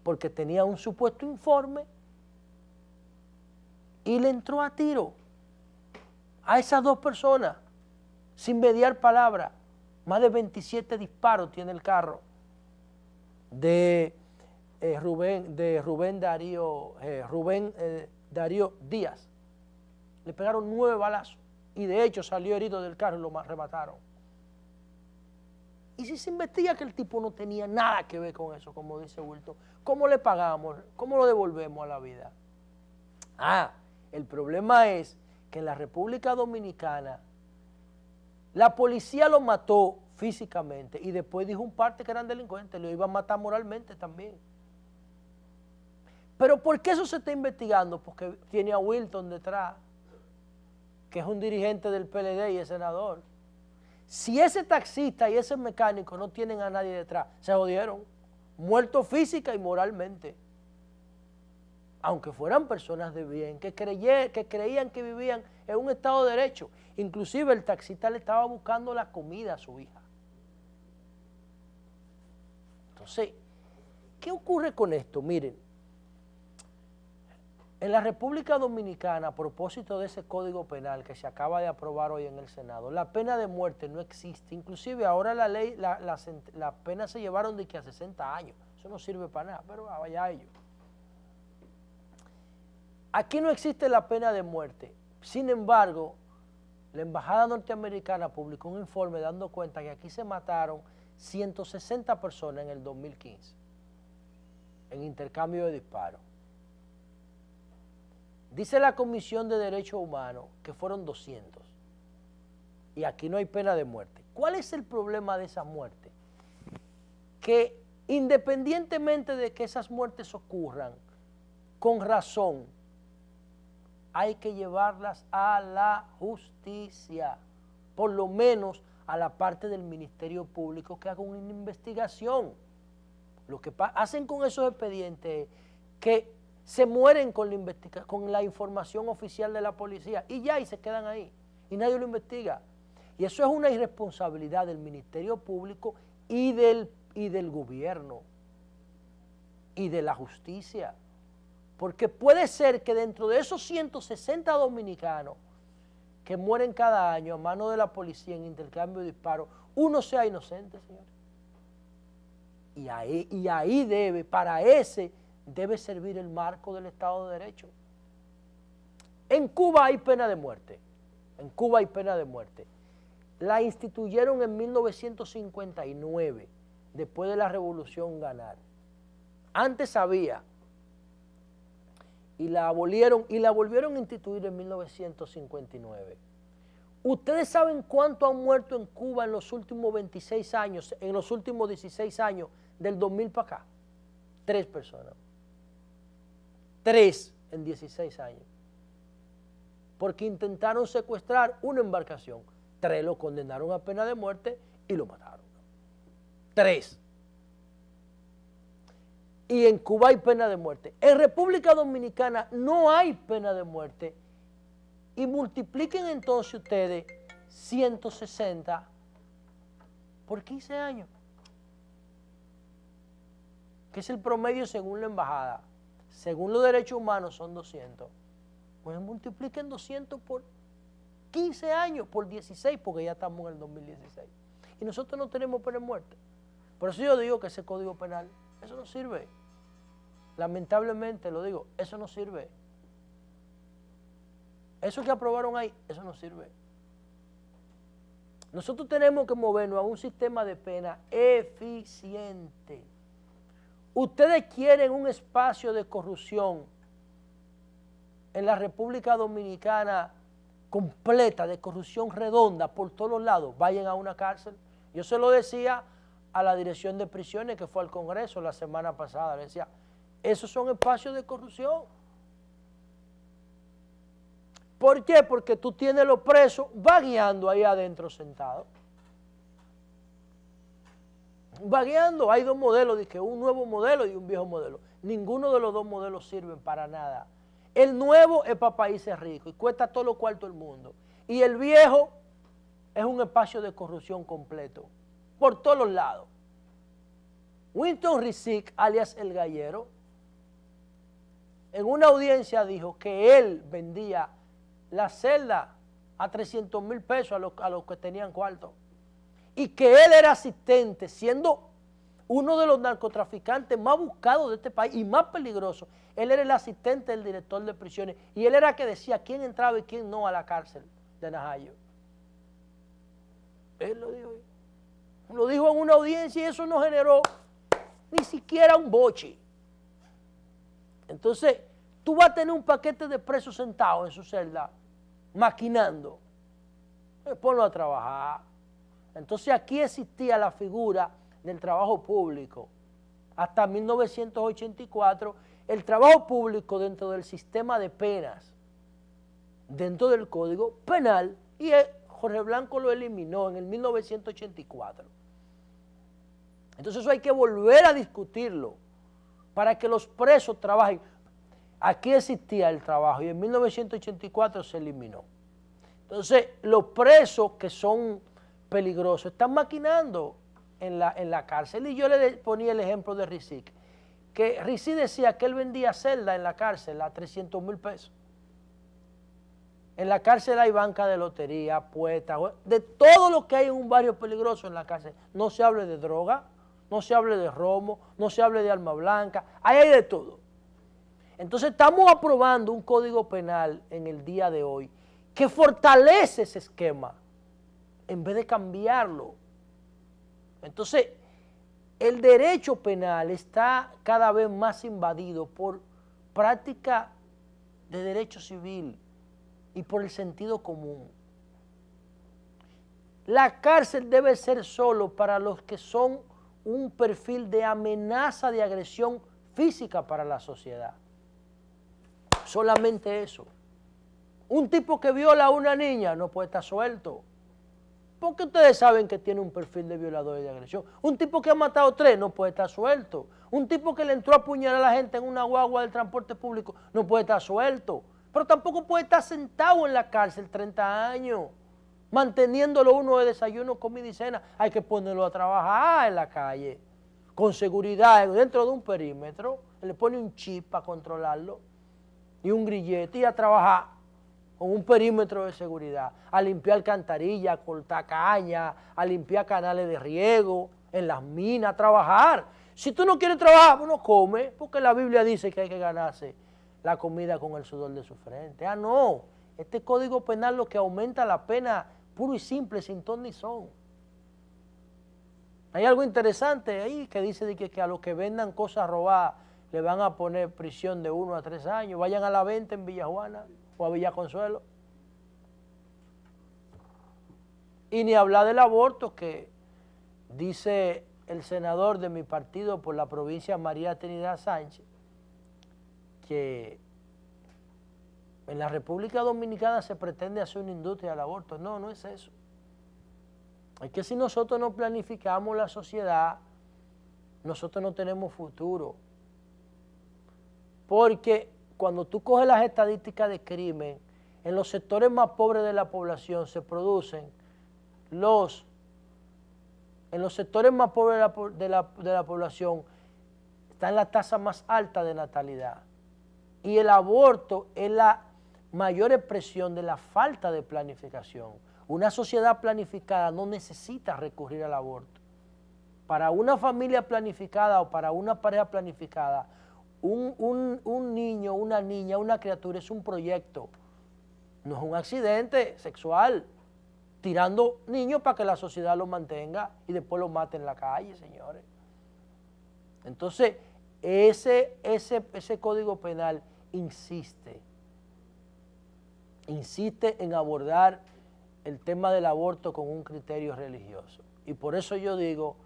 porque tenía un supuesto informe y le entró a tiro a esas dos personas sin mediar palabra. Más de 27 disparos tiene el carro de Rubén Darío Díaz. Le pegaron 9 balazos y de hecho salió herido del carro y lo remataron. Y si se investiga que el tipo no tenía nada que ver con eso, como dice Wilton, ¿cómo le pagamos? ¿Cómo lo devolvemos a la vida? El problema es que en la República Dominicana la policía lo mató físicamente y después dijo un parte que eran delincuentes, lo iban a matar moralmente también. Pero ¿por qué eso se está investigando? Porque tiene a Wilton detrás, que es un dirigente del PLD y es senador. Si ese taxista y ese mecánico no tienen a nadie detrás, se jodieron, muertos física y moralmente. Aunque fueran personas de bien, que creían que vivían en un estado de derecho. Inclusive el taxista le estaba buscando la comida a su hija. Entonces, ¿qué ocurre con esto? Miren, en la República Dominicana, a propósito de ese Código Penal que se acaba de aprobar hoy en el Senado, la pena de muerte no existe. Inclusive ahora la ley, la pena se llevaron de que a 60 años. Eso no sirve para nada, pero vaya ellos. Aquí no existe la pena de muerte. Sin embargo, la Embajada Norteamericana publicó un informe dando cuenta que aquí se mataron 160 personas en el 2015 en intercambio de disparos. Dice la Comisión de Derechos Humanos que fueron 200 y aquí no hay pena de muerte. ¿Cuál es el problema de esas muertes? Que independientemente de que esas muertes ocurran, con razón, hay que llevarlas a la justicia, por lo menos a la parte del Ministerio Público que haga una investigación. Lo que hacen con esos expedientes es que se mueren con la información oficial de la policía y ya, y se quedan ahí, y nadie lo investiga. Y eso es una irresponsabilidad del Ministerio Público y del gobierno y de la justicia. Porque puede ser que dentro de esos 160 dominicanos que mueren cada año a mano de la policía en intercambio de disparos, uno sea inocente, señores. Y ahí debe servir el marco del Estado de Derecho. En Cuba hay pena de muerte. En Cuba hay pena de muerte. La instituyeron en 1959, después de la Revolución Ganar. Antes había, y la abolieron y la volvieron a instituir en 1959. ¿Ustedes saben cuánto han muerto en Cuba en los últimos 26 años, en los últimos 16 años, del 2000 para acá? 3 personas. 3 en 16 años. Porque intentaron secuestrar una embarcación. 3 lo condenaron a pena de muerte y lo mataron. 3. Y en Cuba hay pena de muerte. En República Dominicana no hay pena de muerte. Y multipliquen entonces ustedes 160 por 15 años. Que es el promedio según la embajada. Según los derechos humanos son 200. Pues multipliquen 200 por 15 años, por 16, porque ya estamos en el 2016. Y nosotros no tenemos pena de muerte. Por eso yo digo que ese Código Penal, eso no sirve. Lamentablemente lo digo, eso no sirve. Eso que aprobaron ahí, eso no sirve. Nosotros tenemos que movernos a un sistema de pena eficiente. Ustedes quieren un espacio de corrupción en la República Dominicana completa, de corrupción redonda por todos los lados, vayan a una cárcel. Yo se lo decía a la dirección de prisiones que fue al Congreso la semana pasada, le decía, esos son espacios de corrupción. ¿Por qué? Porque tú tienes los presos vagueando ahí adentro sentados. Vagueando, hay 2 modelos, dije, un nuevo modelo y un viejo modelo. Ninguno de los 2 modelos sirven para nada. El nuevo es para países ricos y cuesta todo lo cuarto del mundo. Y el viejo es un espacio de corrupción completo, por todos los lados. Winston Rizic, alias El Gallero, en una audiencia dijo que él vendía la celda a 300,000 pesos a los que tenían cuarto. Y que él era asistente, siendo uno de los narcotraficantes más buscados de este país y más peligrosos. Él era el asistente del director de prisiones y él era el que decía quién entraba y quién no a la cárcel de Najayo. Él lo dijo. Lo dijo en una audiencia y eso no generó ni siquiera un boche. Entonces, tú vas a tener un paquete de presos sentados en su celda, maquinando. Ponlo a trabajar. Entonces, aquí existía la figura del trabajo público. Hasta 1984, el trabajo público dentro del sistema de penas, dentro del Código Penal, y Jorge Blanco lo eliminó en el 1984. Entonces eso hay que volver a discutirlo para que los presos trabajen. Aquí existía el trabajo y en 1984 se eliminó. Entonces los presos que son peligrosos están maquinando en la cárcel. Y yo le ponía el ejemplo de Rizik, que Rizik decía que él vendía celda en la cárcel a 300,000 pesos. En la cárcel hay banca de lotería, apuestas, de todo lo que hay en un barrio peligroso en la cárcel. No se hable de droga, no se hable de romo, no se hable de arma blanca, ahí hay de todo. Entonces estamos aprobando un código penal en el día de hoy que fortalece ese esquema en vez de cambiarlo. Entonces, el derecho penal está cada vez más invadido por práctica de derecho civil y por el sentido común. La cárcel debe ser solo para los que son un perfil de amenaza de agresión física para la sociedad. Solamente eso. Un tipo que viola a una niña no puede estar suelto, porque ustedes saben que tiene un perfil de violador y de agresión. Un tipo que ha matado 3 no puede estar suelto. Un tipo que le entró a apuñalar a la gente en una guagua del transporte público no puede estar suelto. Pero tampoco puede estar sentado en la cárcel 30 años, manteniéndolo uno de desayuno, comida y cena. Hay que ponerlo a trabajar en la calle, con seguridad, dentro de un perímetro. Le pone un chip para controlarlo y un grillete y a trabajar con un perímetro de seguridad, a limpiar alcantarillas, a cortar caña, a limpiar canales de riego, en las minas, a trabajar. Si tú no quieres trabajar, pues no come, porque la Biblia dice que hay que ganarse la comida con el sudor de su frente. Ah, no, este Código Penal lo que aumenta la pena puro y simple, sin ton ni son. Hay algo interesante ahí que dice que a los que vendan cosas robadas le van a poner prisión de 1 a 3 años, vayan a la venta en Villajuana o a Villa Consuelo. Y ni hablar del aborto, que dice el senador de mi partido por la provincia, María Trinidad Sánchez, que en la República Dominicana se pretende hacer una industria del aborto. No, no es eso. Es que si nosotros no planificamos la sociedad, nosotros no tenemos futuro. Porque cuando tú coges las estadísticas de crimen, en los sectores más pobres de la población se producen en los sectores más pobres de la población están las tasas más altas de natalidad. Y el aborto es la mayor expresión de la falta de planificación. Una sociedad planificada no necesita recurrir al aborto. Para una familia planificada o para una pareja planificada, un niño, una niña, una criatura es un proyecto, no es un accidente sexual, tirando niños para que la sociedad los mantenga y después los mate en la calle, señores. Entonces, ese Código Penal insiste en abordar el tema del aborto con un criterio religioso. Y por eso yo digo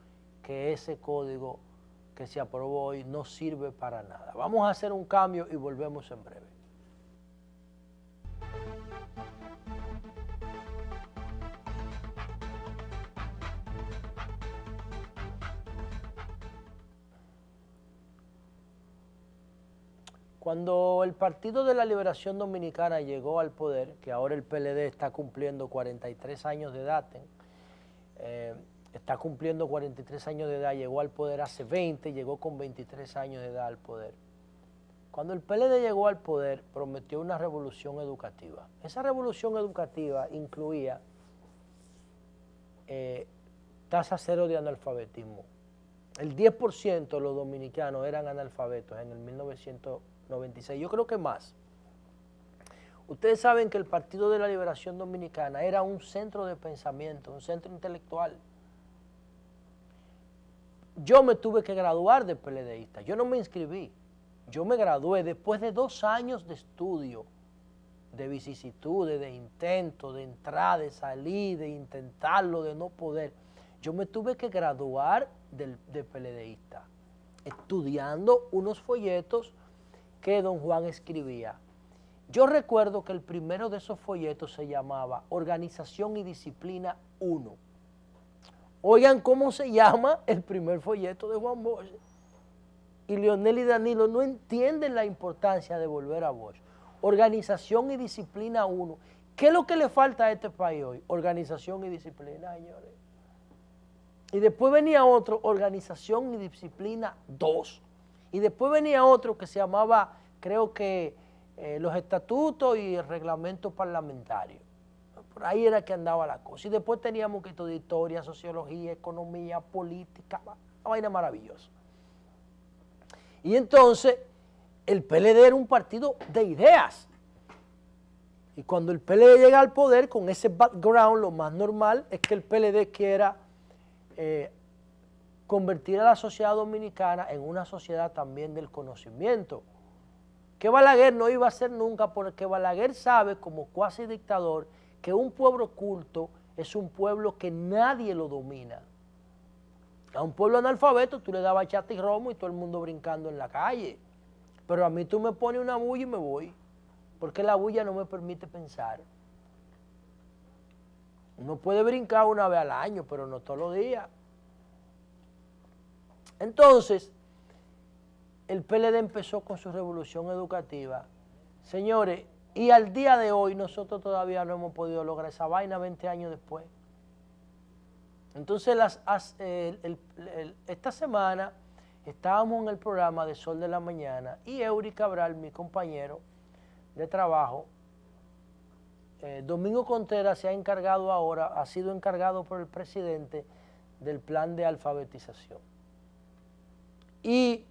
que ese código que se aprobó hoy no sirve para nada. Vamos a hacer un cambio y volvemos en breve. Cuando el Partido de la Liberación Dominicana llegó al poder, que ahora el PLD está cumpliendo 43 años de edad, está cumpliendo 43 años de edad, llegó al poder hace 20, llegó con 23 años de edad al poder. Cuando el PLD llegó al poder, prometió una revolución educativa. Esa revolución educativa incluía tasa cero de analfabetismo. El 10% de los dominicanos eran analfabetos en el 1996, yo creo que más. Ustedes saben que el Partido de la Liberación Dominicana era un centro de pensamiento, un centro intelectual. Yo me tuve que graduar de PLDista, yo no me inscribí, yo me gradué después de 2 años de estudio, de vicisitudes, de intento, de entrar, de salir, de intentarlo, de no poder. Yo me tuve que graduar de PLDista, estudiando unos folletos que don Juan escribía. Yo recuerdo que el primero de esos folletos se llamaba Organización y Disciplina 1. Oigan cómo se llama el primer folleto de Juan Bosch. Y Leonel y Danilo no entienden la importancia de volver a Bosch. Organización y Disciplina 1. ¿Qué es lo que le falta a este país hoy? Organización y disciplina, señores. Y después venía otro, Organización y Disciplina 2. Y después venía otro que se llamaba, creo que, los estatutos y el reglamento parlamentario. Por ahí era que andaba la cosa. Y después teníamos que estudiar historia, sociología, economía, política, una vaina maravillosa. Y entonces, el PLD era un partido de ideas. Y cuando el PLD llega al poder, con ese background, lo más normal es que el PLD quiera convertir a la sociedad dominicana en una sociedad también del conocimiento. Que Balaguer no iba a hacer nunca, porque Balaguer sabe, como cuasi dictador, que un pueblo culto es un pueblo que nadie lo domina. A un pueblo analfabeto tú le dabas chata y romo y todo el mundo brincando en la calle. Pero a mí tú me pones una bulla y me voy, porque la bulla no me permite pensar. Uno puede brincar una vez al año, pero no todos los días. Entonces, el PLD empezó con su revolución educativa. Señores, y al día de hoy nosotros todavía no hemos podido lograr esa vaina 20 años después. Entonces, esta semana estábamos en el programa de Sol de la Mañana y Eury Cabral, mi compañero de trabajo, Domingo Contreras se ha encargado ahora, ha sido encargado por el presidente del plan de alfabetización. Y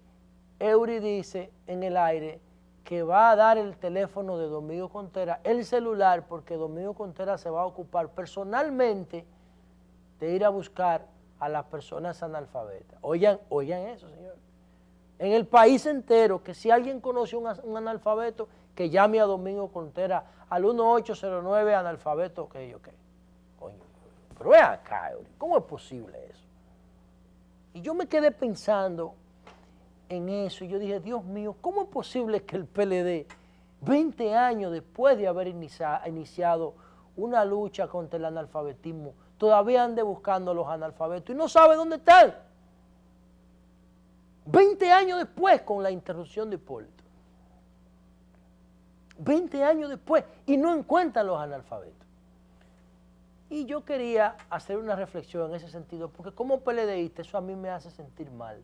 Eury dice en el aire que va a dar el teléfono de Domingo Contreras, el celular, porque Domingo Contreras se va a ocupar personalmente de ir a buscar a las personas analfabetas. Oigan eso, señor. En el país entero, que si alguien conoce un analfabeto, que llame a Domingo Contreras al 1809 analfabeto, ok. Coño, pero vean acá, ¿cómo es posible eso? Y yo me quedé pensando en eso, y yo dije, Dios mío, ¿cómo es posible que el PLD, 20 años después de haber iniciado una lucha contra el analfabetismo, todavía ande buscando a los analfabetos y no sabe dónde están? 20 años después, con la interrupción de Hipólito. 20 años después, y no encuentran los analfabetos. Y yo quería hacer una reflexión en ese sentido, porque como PLDista eso a mí me hace sentir mal,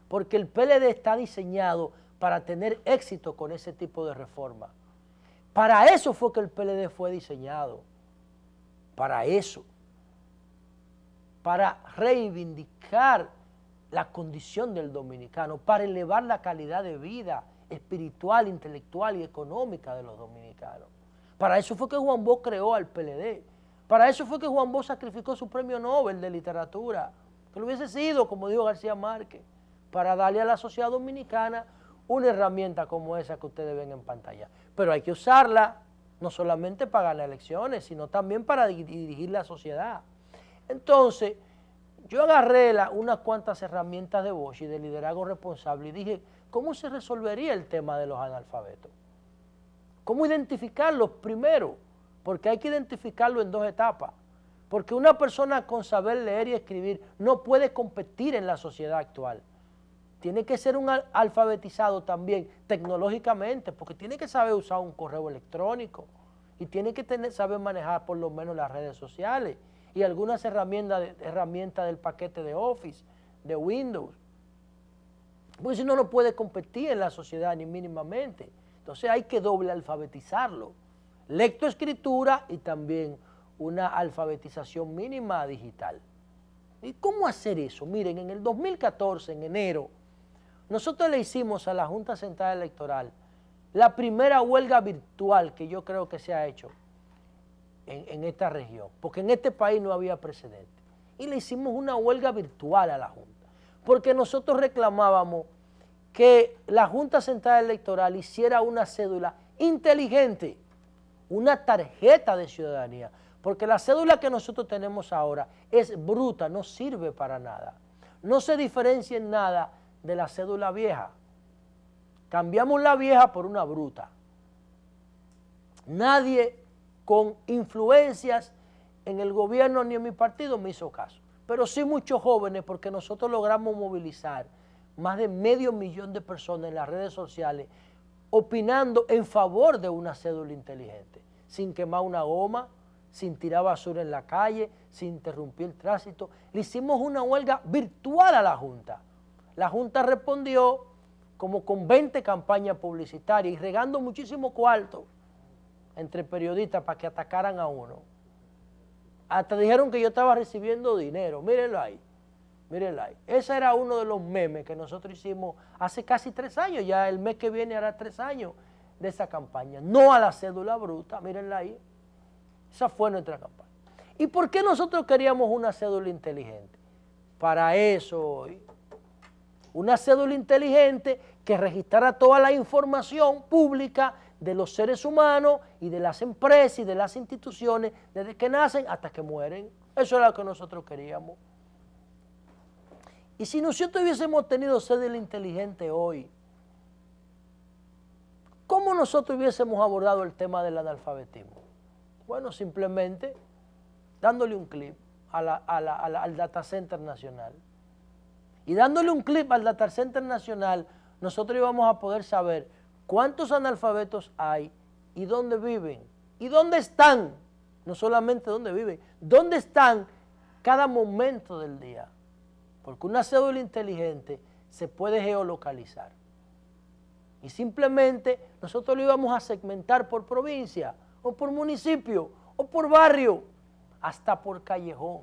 porque el PLD está diseñado para tener éxito con ese tipo de reforma. Para eso fue que el PLD fue diseñado, para eso, para reivindicar la condición del dominicano, para elevar la calidad de vida espiritual, intelectual y económica de los dominicanos. Para eso fue que Juan Bosch creó al PLD. Para eso fue que Juan Bosch sacrificó su premio Nobel de literatura, que lo hubiese sido, como dijo García Márquez, para darle a la sociedad dominicana una herramienta como esa que ustedes ven en pantalla. Pero hay que usarla no solamente para ganar elecciones, sino también para dirigir la sociedad. Entonces, yo agarré unas cuantas herramientas de Bosch y de liderazgo responsable y dije, ¿cómo se resolvería el tema de los analfabetos? ¿Cómo identificarlos primero? Porque hay que identificarlo en 2 etapas. Porque una persona con saber leer y escribir no puede competir en la sociedad actual. Tiene que ser un alfabetizado también tecnológicamente, porque tiene que saber usar un correo electrónico y tiene que saber manejar por lo menos las redes sociales y algunas herramientas del paquete de Office, de Windows. porque si no, no puede competir en la sociedad ni mínimamente. Entonces hay que doble alfabetizarlo, lectoescritura y también una alfabetización mínima digital. ¿Y cómo hacer eso? Miren, en el 2014, en enero, nosotros le hicimos a la Junta Central Electoral la primera huelga virtual que yo creo que se ha hecho en esta región, porque en este país no había precedente. Y le hicimos una huelga virtual a la Junta, porque nosotros reclamábamos que la Junta Central Electoral hiciera una cédula inteligente, una tarjeta de ciudadanía, porque la cédula que nosotros tenemos ahora es bruta, no sirve para nada, no se diferencia en nada de la cédula vieja. Cambiamos la vieja por una bruta. Nadie con influencias en el gobierno ni en mi partido me hizo caso, pero sí muchos jóvenes, porque nosotros logramos movilizar más de 500.000 de personas en las redes sociales opinando en favor de una cédula inteligente, sin quemar una goma, sin tirar basura en la calle, sin interrumpir el tránsito. Le hicimos una huelga virtual a la Junta. La Junta respondió como con 20 campañas publicitarias y regando muchísimo cuarto entre periodistas para que atacaran a uno. Hasta dijeron que yo estaba recibiendo dinero, mírenlo ahí, mírenlo ahí. Ese era uno de los memes que nosotros hicimos hace casi 3 años, ya el mes que viene hará 3 años de esa campaña. No a la cédula bruta, mírenla ahí. Esa fue nuestra campaña. ¿Y por qué nosotros queríamos una cédula inteligente? Para eso hoy, una cédula inteligente que registrara toda la información pública de los seres humanos y de las empresas y de las instituciones desde que nacen hasta que mueren. Eso era lo que nosotros queríamos. Y si nosotros hubiésemos tenido cédula inteligente hoy, ¿cómo nosotros hubiésemos abordado el tema del analfabetismo? Bueno, simplemente dándole un clip al Data Center Nacional. Y dándole un clip al Data Center Nacional, nosotros íbamos a poder saber cuántos analfabetos hay y dónde viven y dónde están, no solamente dónde viven, dónde están cada momento del día. Porque una cédula inteligente se puede geolocalizar. Y simplemente nosotros lo íbamos a segmentar por provincia, o por municipio, o por barrio, hasta por callejón.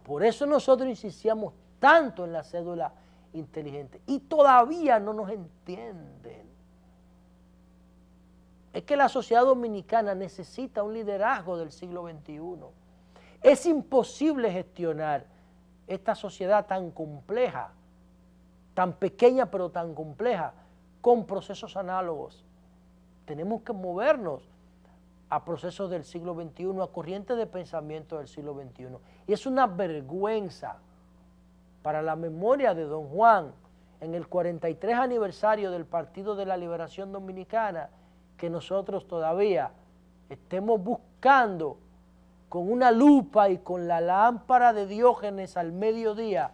Por eso nosotros insistíamos tanto en la cédula inteligente y todavía no nos entienden. Es que la sociedad dominicana necesita un liderazgo del siglo XXI. Es imposible gestionar esta sociedad tan compleja, tan pequeña pero tan compleja, con procesos análogos. Tenemos que movernos a procesos del siglo XXI, a corrientes de pensamiento del siglo XXI. Y es una vergüenza para la memoria de don Juan, en el 43 aniversario del Partido de la Liberación Dominicana, que nosotros todavía estemos buscando con una lupa y con la lámpara de Diógenes al mediodía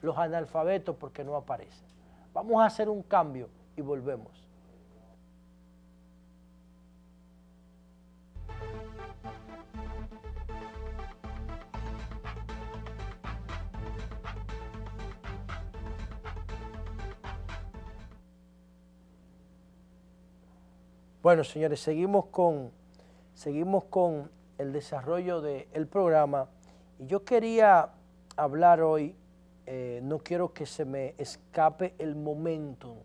los analfabetos porque no aparecen. Vamos a hacer un cambio y volvemos. Bueno, señores, seguimos con el desarrollo del programa y yo quería hablar hoy, no quiero que se me escape el momento,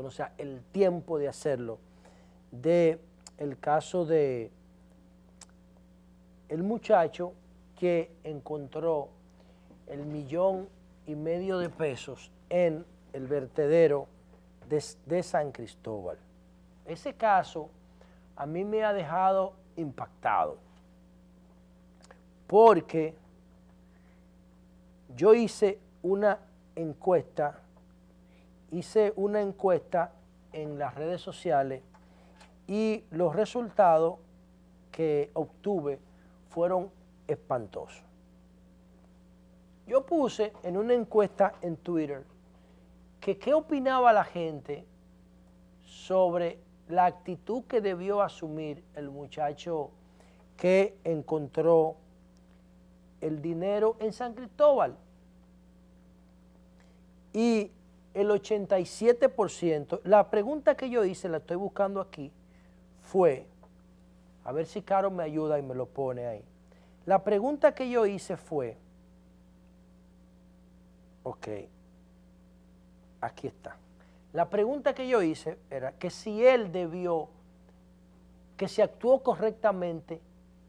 o sea, el tiempo de hacerlo, de el caso de el muchacho que encontró el 1,5 millones de pesos en el vertedero de San Cristóbal. Ese caso a mí me ha dejado impactado porque yo hice una encuesta en las redes sociales y los resultados que obtuve fueron espantosos. Yo puse en una encuesta en Twitter que qué opinaba la gente sobre la actitud que debió asumir el muchacho que encontró el dinero en San Cristóbal. Y el 87%, la pregunta que yo hice, la estoy buscando aquí, fue, a ver si Caro me ayuda y me lo pone ahí. La pregunta que yo hice fue, ok, aquí está. La pregunta que yo hice era que si él debió, que se actuó correctamente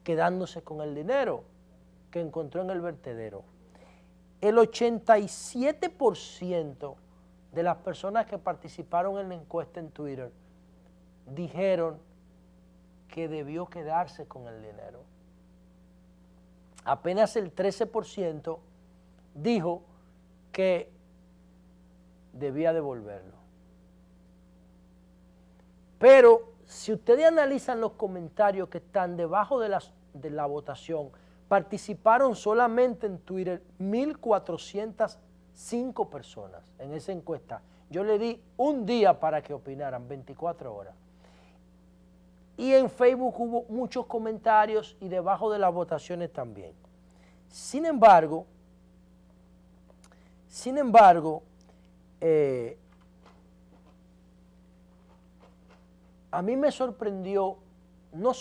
quedándose con el dinero que encontró en el vertedero. El 87% de las personas que participaron en la encuesta en Twitter dijeron que debió quedarse con el dinero. Apenas el 13% dijo que debía devolverlo. Pero si ustedes analizan los comentarios que están debajo de la votación, participaron solamente en Twitter 1.405 personas en esa encuesta. Yo le di un día para que opinaran, 24 horas. Y en Facebook hubo muchos comentarios y debajo de las votaciones también. Sin embargo, a mí me sorprendió no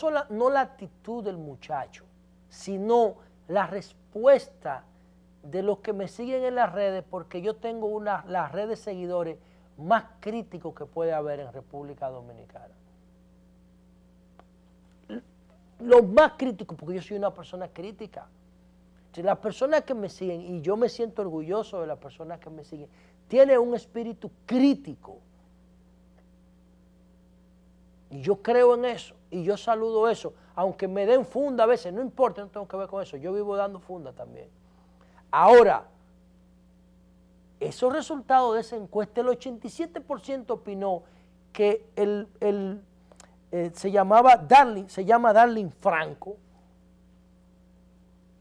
la actitud del muchacho, sino la respuesta de los que me siguen en las redes, porque yo tengo las redes de seguidores más críticos que puede haber en República Dominicana. Los más críticos, porque yo soy una persona crítica. Si las personas que me siguen, y yo me siento orgulloso de las personas que me siguen, tienen un espíritu crítico. Y yo creo en eso, y yo saludo eso, aunque me den funda a veces, no importa, no tengo que ver con eso, yo vivo dando funda también. Ahora, esos resultados de esa encuesta, el 87% opinó que se llama Darling Franco,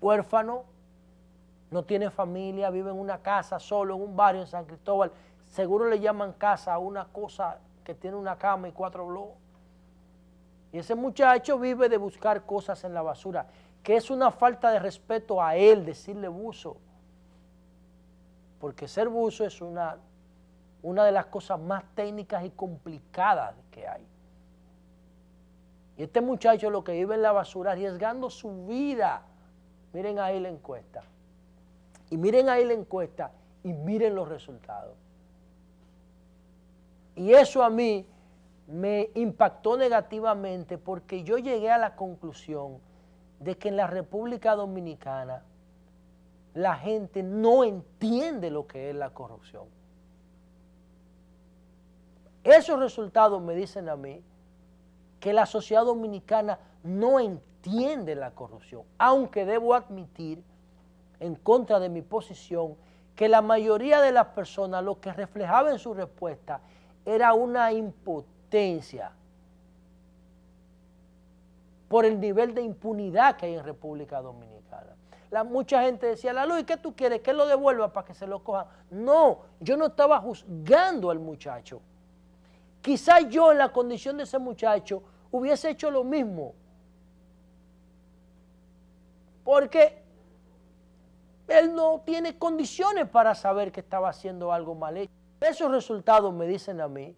huérfano, no tiene familia, vive en una casa solo en un barrio en San Cristóbal, seguro le llaman casa a una cosa que tiene una cama y 4 bloques. Y ese muchacho vive de buscar cosas en la basura, que es una falta de respeto a él decirle buzo, porque ser buzo es una de las cosas más técnicas y complicadas que hay. Y este muchacho lo que vive en la basura arriesgando su vida. Miren ahí la encuesta. Y miren ahí la encuesta y miren los resultados. Y eso a mí me impactó negativamente porque yo llegué a la conclusión de que en la República Dominicana la gente no entiende lo que es la corrupción. Esos resultados me dicen a mí que la sociedad dominicana no entiende la corrupción, aunque debo admitir, en contra de mi posición, que la mayoría de las personas lo que reflejaba en su respuesta era una impotencia por el nivel de impunidad que hay en República Dominicana. Mucha gente decía, la Luis, ¿qué tú quieres? ¿Que lo devuelva para que se lo cojan? No, yo no estaba juzgando al muchacho. Quizás yo en la condición de ese muchacho hubiese hecho lo mismo. Porque él no tiene condiciones para saber que estaba haciendo algo mal hecho. Esos resultados me dicen a mí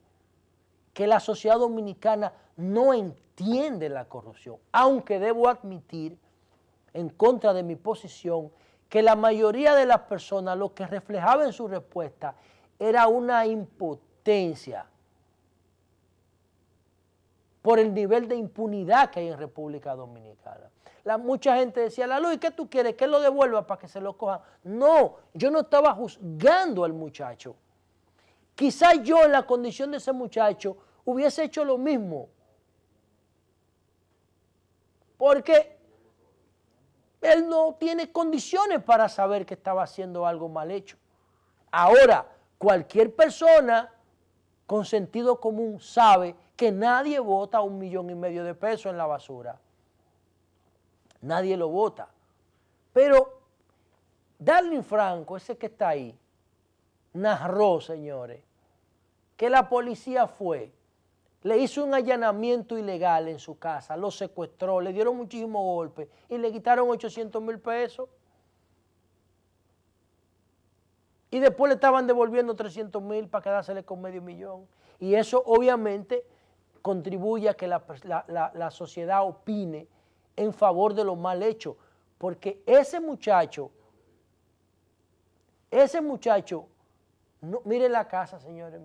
que la sociedad dominicana no entiende la corrupción, aunque debo admitir, en contra de mi posición, que la mayoría de las personas lo que reflejaba en su respuesta era una impotencia por el nivel de impunidad que hay en República Dominicana. Mucha gente decía, la Luis, ¿qué tú quieres? ¿Que lo devuelva para que se lo cojan? No, yo no estaba juzgando al muchacho. Quizás yo en la condición de ese muchacho hubiese hecho lo mismo. Porque él no tiene condiciones para saber que estaba haciendo algo mal hecho. Ahora, cualquier persona con sentido común sabe que nadie bota 1,5 millones de pesos en la basura. Nadie lo vota. Pero Darling Franco, ese que está ahí, narró, señores, que la policía fue, le hizo un allanamiento ilegal en su casa, lo secuestró, le dieron muchísimos golpes y le quitaron 800,000 pesos. y después le estaban devolviendo 300,000 para quedársele con $500,000. Y eso obviamente contribuye a que la sociedad opine en favor de lo mal hecho, porque ese muchacho, no, mire la casa, señores.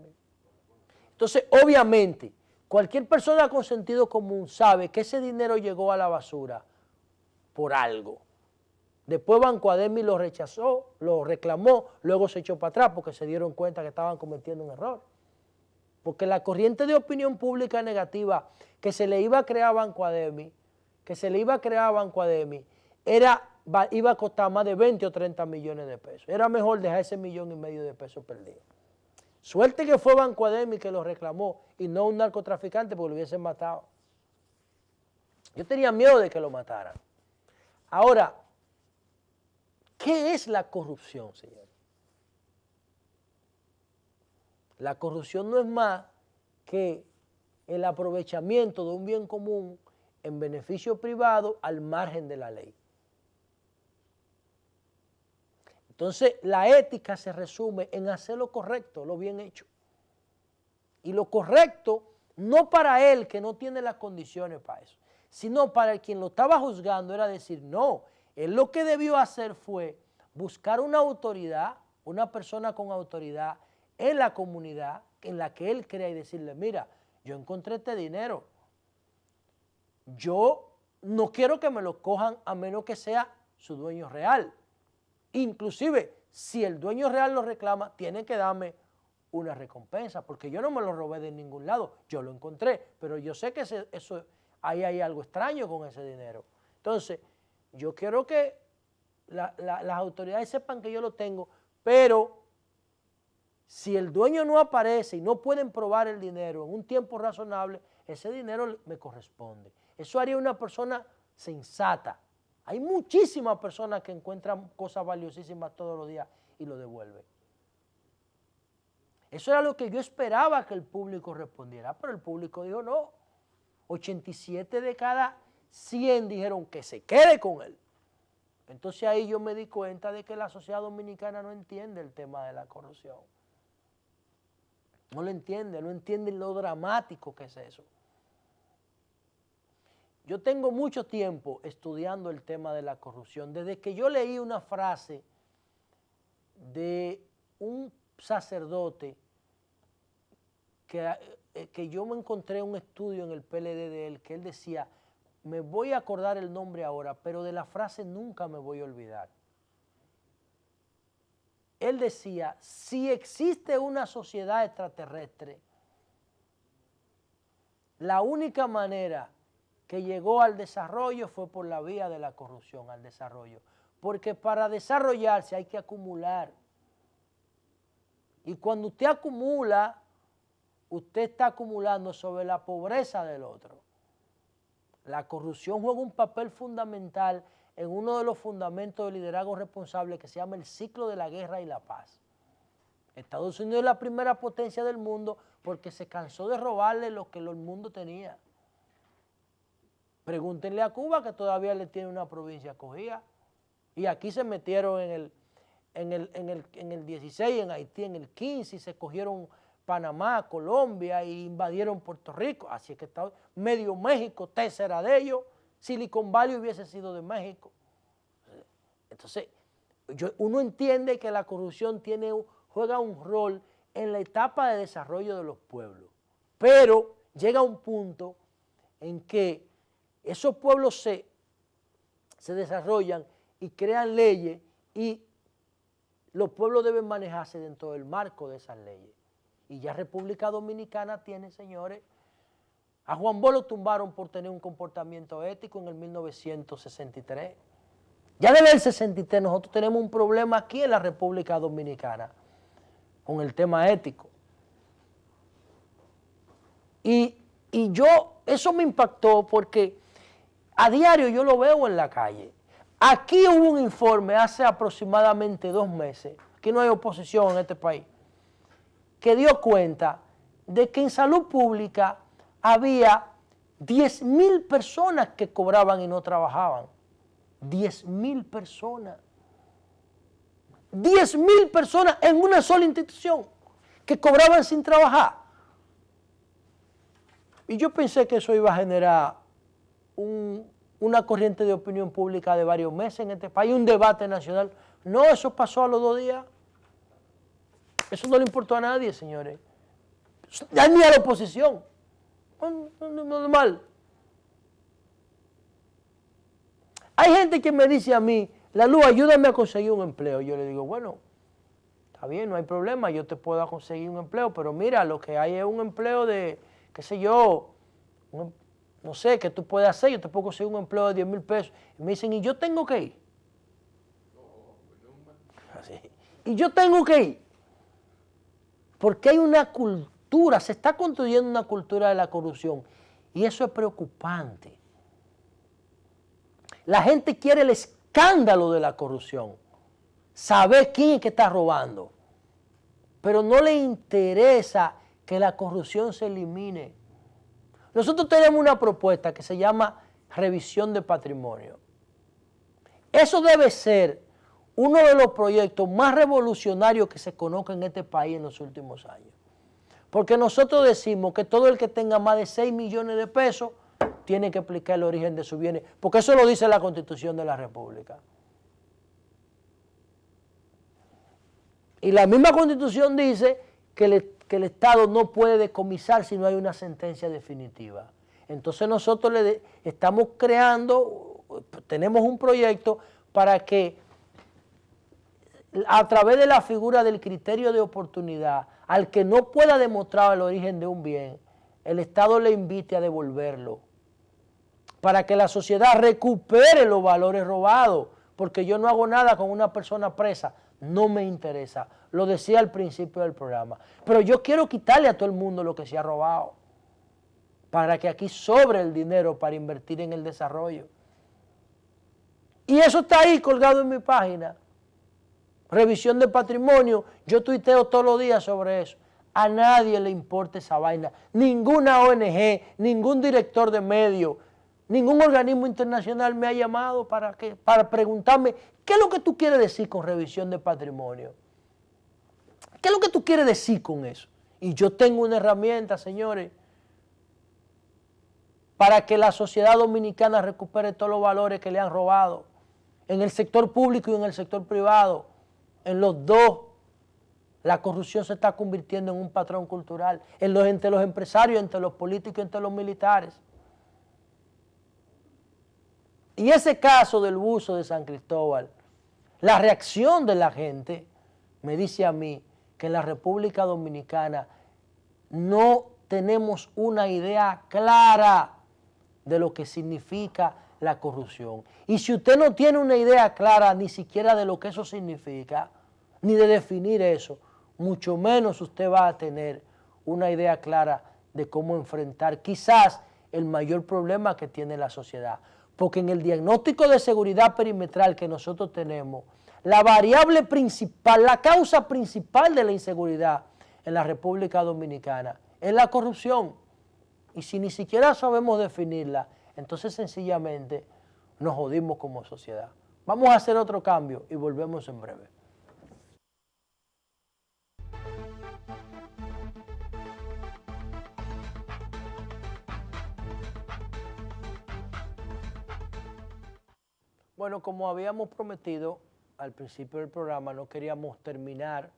Entonces, obviamente, cualquier persona con sentido común sabe que ese dinero llegó a la basura por algo. Después Banco Ademi lo rechazó, lo reclamó, luego se echó para atrás porque se dieron cuenta que estaban cometiendo un error. Porque la corriente de opinión pública negativa que se le iba a crear a Banco Ademi, iba a costar más de 20 o 30 millones de pesos. Era mejor dejar ese $1,500,000 de pesos perdido. Suerte que fue Banco Ademi que lo reclamó y no un narcotraficante porque lo hubiesen matado. Yo tenía miedo de que lo mataran. Ahora, ¿qué es la corrupción, señor? La corrupción no es más que el aprovechamiento de un bien común en beneficio privado al margen de la ley. Entonces, la ética se resume en hacer lo correcto, lo bien hecho. Y lo correcto, no para él, que no tiene las condiciones para eso, sino para quien lo estaba juzgando, era decir, no, él lo que debió hacer fue buscar una autoridad, una persona con autoridad en la comunidad en la que él crea y decirle, mira, yo encontré este dinero, yo no quiero que me lo cojan a menos que sea su dueño real. Inclusive, si el dueño real lo reclama, tiene que darme una recompensa, porque yo no me lo robé de ningún lado, yo lo encontré, pero yo sé que ahí hay algo extraño con ese dinero. Entonces, yo quiero que las autoridades sepan que yo lo tengo, pero si el dueño no aparece y no pueden probar el dinero en un tiempo razonable, ese dinero me corresponde. Eso haría una persona sensata. Hay muchísimas personas que encuentran cosas valiosísimas todos los días y lo devuelven. Eso era lo que yo esperaba que el público respondiera, pero el público dijo no. 87 de cada 100 dijeron que se quede con él. Entonces ahí yo me di cuenta de que la sociedad dominicana no entiende el tema de la corrupción. No lo entiende, no entiende lo dramático que es eso. Yo tengo mucho tiempo estudiando el tema de la corrupción. Desde que yo leí una frase de un sacerdote que yo me encontré un estudio en el PLD de él, que él decía, me voy a acordar el nombre ahora, pero de la frase nunca me voy a olvidar. Él decía, si existe una sociedad extraterrestre, la única manera que llegó al desarrollo fue por la vía de la corrupción, al desarrollo. Porque para desarrollarse hay que acumular. Y cuando usted acumula, usted está acumulando sobre la pobreza del otro. La corrupción juega un papel fundamental en uno de los fundamentos del liderazgo responsable que se llama el ciclo de la guerra y la paz. Estados Unidos es la primera potencia del mundo porque se cansó de robarle lo que el mundo tenía. Pregúntenle a Cuba que todavía le tiene una provincia acogida. Y aquí se metieron en el 16, en Haití en el 15, y se cogieron Panamá, Colombia, e invadieron Puerto Rico. Así es que está medio México, tercera de ellos. Silicon Valley hubiese sido de México. Entonces, uno entiende que la corrupción juega un rol en la etapa de desarrollo de los pueblos. Pero llega un punto en que esos pueblos se desarrollan y crean leyes y los pueblos deben manejarse dentro del marco de esas leyes. Y ya República Dominicana tiene, señores, a Juan Bosch lo tumbaron por tener un comportamiento ético en el 1963. Ya desde el 63 nosotros tenemos un problema aquí en la República Dominicana con el tema ético. Y eso me impactó porque a diario yo lo veo en la calle. Aquí hubo un informe hace aproximadamente 2 meses, aquí no hay oposición en este país, que dio cuenta de que en salud pública había 10,000 personas que cobraban y no trabajaban. 10,000 personas. 10.000 personas en una sola institución que cobraban sin trabajar. Y yo pensé que eso iba a generar una corriente de opinión pública de varios meses en este país, un debate nacional. No, eso pasó a los 2 días. Eso no le importó a nadie, señores. Ya ni a la oposición. Normal. Hay gente que me dice a mí, Lalu, ayúdame a conseguir un empleo. Yo le digo, bueno, está bien, no hay problema, yo te puedo conseguir un empleo, pero mira, lo que hay es un empleo de, qué sé yo, no sé, qué tú puedes hacer, yo te puedo conseguir un empleo de 10,000 pesos. Y me dicen, ¿y yo tengo que ir? Así. ¿Y yo tengo que ir? Porque hay una cultura, se está construyendo una cultura de la corrupción, y eso es preocupante. La gente quiere el escándalo de la corrupción, saber quién es que está robando, pero no le interesa que la corrupción se elimine. Nosotros tenemos una propuesta que se llama revisión de patrimonio. Eso debe ser uno de los proyectos más revolucionarios que se conozca en este país en los últimos años. Porque nosotros decimos que todo el que tenga más de 6 millones de pesos tiene que explicar el origen de sus bienes, porque eso lo dice la Constitución de la República. Y la misma Constitución dice que el Estado no puede decomisar si no hay una sentencia definitiva. Entonces nosotros estamos creando, tenemos un proyecto para que a través de la figura del criterio de oportunidad, al que no pueda demostrar el origen de un bien, el Estado le invite a devolverlo, para que la sociedad recupere los valores robados, porque yo no hago nada con una persona presa, no me interesa, lo decía al principio del programa, pero yo quiero quitarle a todo el mundo lo que se ha robado, para que aquí sobre el dinero para invertir en el desarrollo. Y eso está ahí colgado en mi página, revisión de patrimonio, yo tuiteo todos los días sobre eso. A nadie le importa esa vaina, ninguna ONG, ningún director de medios, ningún organismo internacional me ha llamado para preguntarme qué es lo que tú quieres decir con revisión de patrimonio. ¿Qué es lo que tú quieres decir con eso? Y yo tengo una herramienta, señores, para que la sociedad dominicana recupere todos los valores que le han robado, en el sector público y en el sector privado. En los dos, la corrupción se está convirtiendo en un patrón cultural, entre los empresarios, entre los políticos y entre los militares. Y ese caso del buzo de San Cristóbal, la reacción de la gente me dice a mí que en la República Dominicana no tenemos una idea clara de lo que significa la corrupción. Y si usted no tiene una idea clara ni siquiera de lo que eso significa, ni de definir eso, mucho menos usted va a tener una idea clara de cómo enfrentar quizás el mayor problema que tiene la sociedad. Porque en el diagnóstico de seguridad perimetral que nosotros tenemos, la variable principal, la causa principal de la inseguridad en la República Dominicana es la corrupción. Y si ni siquiera sabemos definirla, entonces sencillamente nos jodimos como sociedad. Vamos a hacer otro cambio y volvemos en breve. Bueno, como habíamos prometido al principio del programa, no queríamos terminar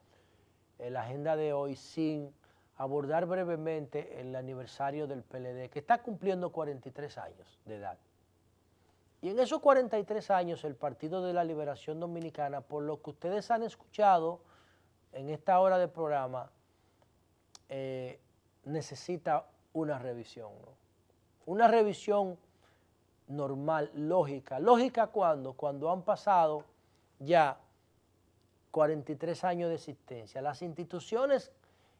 la agenda de hoy sin abordar brevemente el aniversario del PLD, que está cumpliendo 43 años de edad. Y en esos 43 años el Partido de la Liberación Dominicana, por lo que ustedes han escuchado en esta hora de programa, necesita una revisión, ¿no? Una revisión normal, lógica. ¿Lógica cuándo? Cuando han pasado ya 43 años de existencia. Las instituciones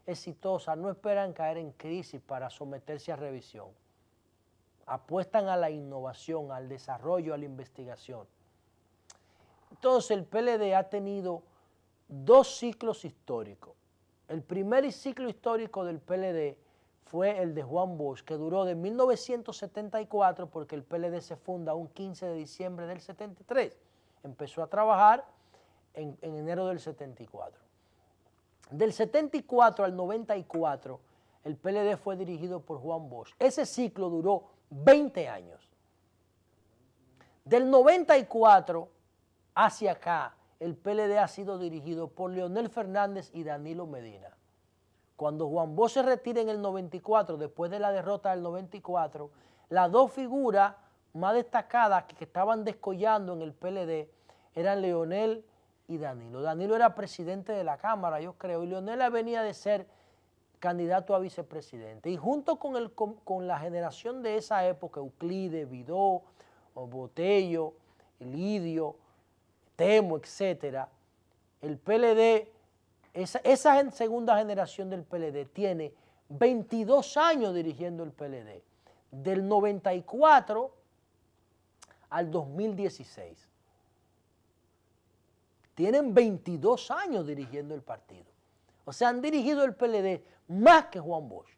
exitosas no esperan caer en crisis para someterse a revisión. Apuestan a la innovación, al desarrollo, a la investigación. Entonces el PLD ha tenido 2 ciclos históricos. El primer ciclo histórico del PLD fue el de Juan Bosch, que duró de 1974, porque el PLD se funda un 15 de diciembre del 73. Empezó a trabajar en enero del 74. Del 74 al 94, el PLD fue dirigido por Juan Bosch. Ese ciclo duró 20 años. Del 94 hacia acá, el PLD ha sido dirigido por Leonel Fernández y Danilo Medina. Cuando Juan Bosch se retira en el 94, después de la derrota del 94, las dos figuras más destacadas que estaban descollando en el PLD eran Leonel y Danilo. Danilo era presidente de la Cámara, yo creo, y Leonel venía de ser candidato a vicepresidente. Y junto con la generación de esa época, Euclides, Vidó, Botello, Lidio, Temo, etcétera, el PLD, esa segunda generación del PLD tiene 22 años dirigiendo el PLD, del 94 al 2016. Tienen 22 años dirigiendo el partido. O sea, han dirigido el PLD más que Juan Bosch.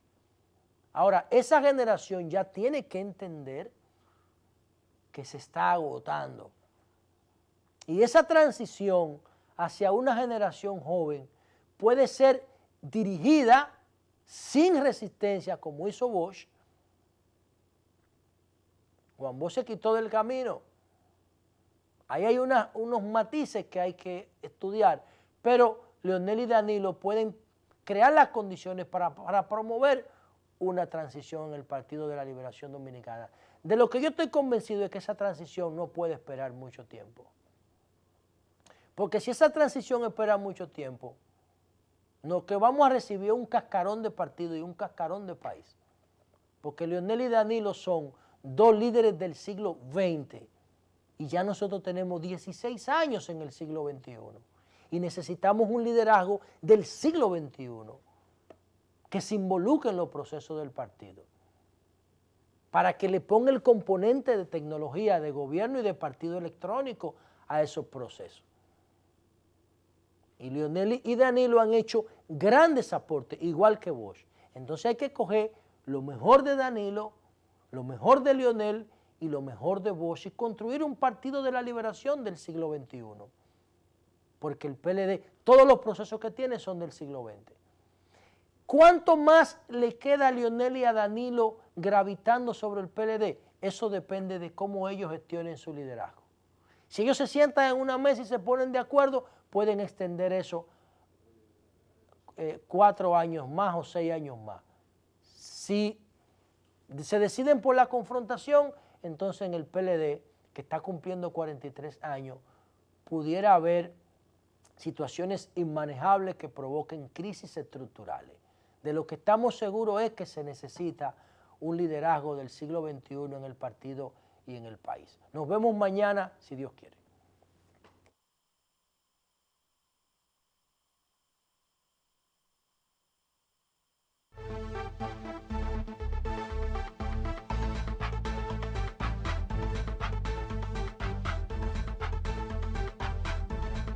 Ahora, esa generación ya tiene que entender que se está agotando. Y esa transición hacia una generación joven puede ser dirigida sin resistencia, como hizo Bosch. Juan Bosch se quitó del camino. Ahí hay unos matices que hay que estudiar, pero Leonel y Danilo pueden crear las condiciones para promover una transición en el Partido de la Liberación Dominicana. De lo que yo estoy convencido es que esa transición no puede esperar mucho tiempo. Porque si esa transición espera mucho tiempo, lo que vamos a recibir es un cascarón de partido y un cascarón de país. Porque Leonel y Danilo son dos líderes del siglo XX y ya nosotros tenemos 16 años en el siglo XXI y necesitamos un liderazgo del siglo XXI que se involucre en los procesos del partido, para que le ponga el componente de tecnología, de gobierno y de partido electrónico a esos procesos. Y Leonel y Danilo han hecho grandes aportes, igual que Bosch. Entonces hay que coger lo mejor de Danilo, lo mejor de Leonel y lo mejor de Bosch y construir un partido de la liberación del siglo XXI. Porque el PLD, todos los procesos que tiene son del siglo XX. ¿Cuánto más le queda a Leonel y a Danilo gravitando sobre el PLD? Eso depende de cómo ellos gestionen su liderazgo. Si ellos se sientan en una mesa y se ponen de acuerdo, pueden extender eso 4 años más o 6 años más. Si se deciden por la confrontación, entonces en el PLD, que está cumpliendo 43 años, pudiera haber situaciones inmanejables que provoquen crisis estructurales. De lo que estamos seguros es que se necesita un liderazgo del siglo XXI en el partido y en el país. Nos vemos mañana, si Dios quiere.